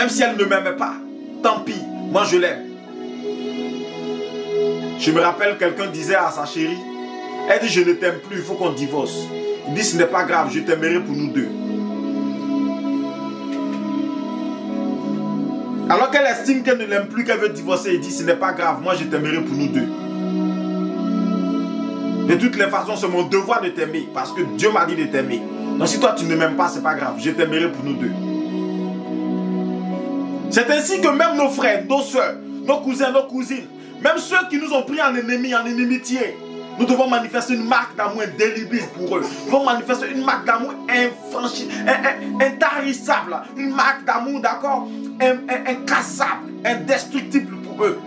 Même si elle ne m'aimait pas, tant pis, moi je l'aime. Je me rappelle, quelqu'un disait à sa chérie, elle dit je ne t'aime plus, il faut qu'on divorce. Il dit ce n'est pas grave, je t'aimerai pour nous deux. Alors qu'elle estime qu'elle ne l'aime plus, qu'elle veut divorcer, il dit ce n'est pas grave, moi je t'aimerai pour nous deux. De toutes les façons, c'est mon devoir de t'aimer, parce que Dieu m'a dit de t'aimer. Donc si toi tu ne m'aimes pas, c'est pas grave, je t'aimerai pour nous deux. C'est ainsi que même nos frères, nos soeurs, nos cousins, nos cousines, même ceux qui nous ont pris en ennemis, en inimitié, nous devons manifester une marque d'amour indélébile pour eux. Nous devons manifester une marque d'amour intarissable, une marque d'amour, d'accord, incassable, indestructible pour eux.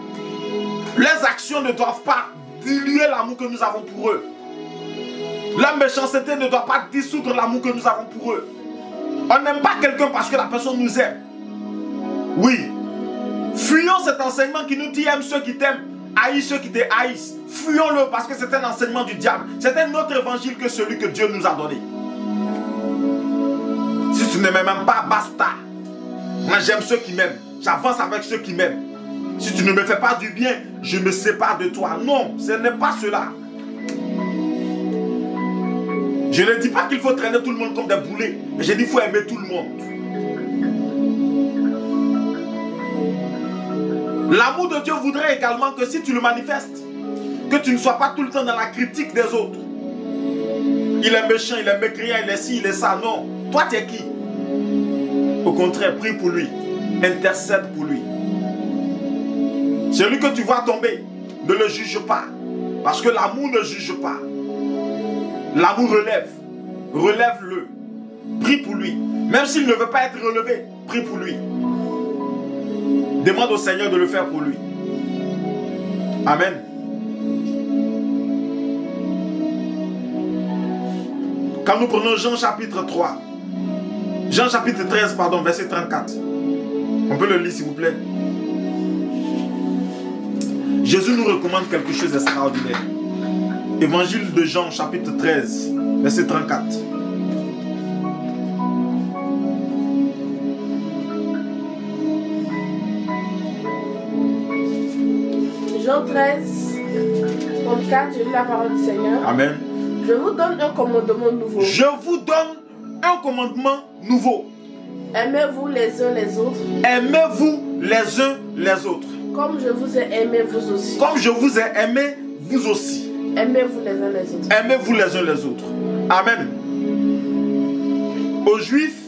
Leurs actions ne doivent pas diluer l'amour que nous avons pour eux. Leur méchanceté ne doit pas dissoudre l'amour que nous avons pour eux. On n'aime pas quelqu'un parce que la personne nous aime. Oui. Fuyons cet enseignement qui nous dit aime ceux qui t'aiment, haïs ceux qui te haïssent. Fuyons-le parce que c'est un enseignement du diable. C'est un autre évangile que celui que Dieu nous a donné. Si tu ne m'aimes pas, basta. Moi j'aime ceux qui m'aiment. J'avance avec ceux qui m'aiment. Si tu ne me fais pas du bien, je me sépare de toi. Non, ce n'est pas cela. Je ne dis pas qu'il faut traîner tout le monde comme des boulets. Mais je dis qu'il faut aimer tout le monde. L'amour de Dieu voudrait également que si tu le manifestes, que tu ne sois pas tout le temps dans la critique des autres. Il est méchant, il est mécréant, il est ci, il est ça. Non. Toi, tu es qui? Au contraire, prie pour lui. Intercède pour lui. Celui que tu vois tomber, ne le juge pas. Parce que l'amour ne juge pas. L'amour relève. Relève-le. Prie pour lui. Même s'il ne veut pas être relevé, prie pour lui. Demande au Seigneur de le faire pour lui. Amen. Quand nous prenons Jean chapitre 3, Jean chapitre 13, pardon, verset 34. On peut le lire s'il vous plaît. Jésus nous recommande quelque chose d'extraordinaire. Évangile de Jean chapitre 13, verset 34. Jean 13, 34, je lis la parole du Seigneur. Amen. Je vous donne un commandement nouveau. Je vous donne un commandement nouveau. Aimez-vous les uns les autres. Aimez-vous les uns les autres. Comme je vous ai aimé vous aussi. Comme je vous ai aimé vous aussi. Aimez-vous les uns les autres. Aimez-vous les uns les autres. Amen. Aux Juifs,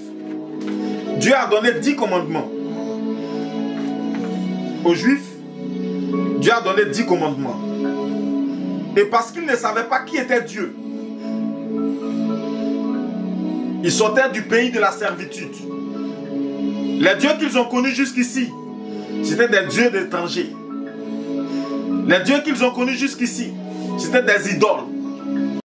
Dieu a donné 10 commandements. Aux Juifs, Dieu a donné 10 commandements. Et parce qu'ils ne savaient pas qui était Dieu, ils sortaient du pays de la servitude. Les dieux qu'ils ont connus jusqu'ici, c'était des dieux d'étrangers. Les dieux qu'ils ont connus jusqu'ici, c'était des idoles.